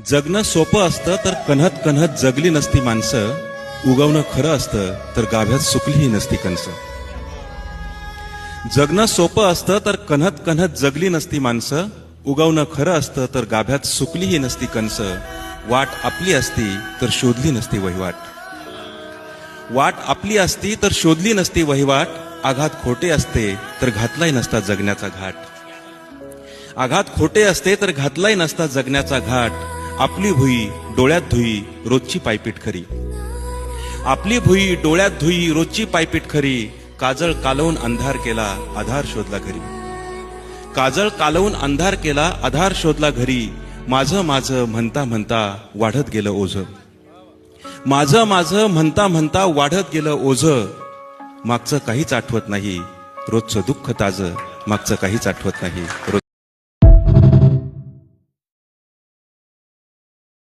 जगणं सोपं असतं तर कन्हत कन्हत जगली नसती माणसं, उगवणं खरं असतं तर गाभ्यात सुकलीही नसती कणसं. जगणं सोपं असतं तर कन्हत कन्हत जगली नसती माणसं, उगवणं खरं असतं तर गाभ्यात सुकलीही नसती कणसं. वाट आपली असती तर शोधली नसती वहिवाट. वाट आपली असती तर शोधली नसती वहिवाट. आघात खोटे असते तर घातलाय नसता जगण्याचा घाट. आघात खोटे असते तर घातलाय नसता जगण्याचा घाट. आपली भुई डोळ्यात धुई रोजची पायपीट खरी. आपली भुई डोळ्यात धुई रोजची पायपीट खरी. काजळ कालवून अंधार केला आधार शोधला घरी. काजळ कालवून अंधार केला आधार शोधला घरी. माझं माझं म्हणता म्हणता वाढत गेलं ओझं. माझं माझं म्हणता म्हणता वाढत गेलं ओझं. मागचं काहीच आठवत नाही रोजचं दुःख ताजं. मागचं काहीच आठवत नाही रोज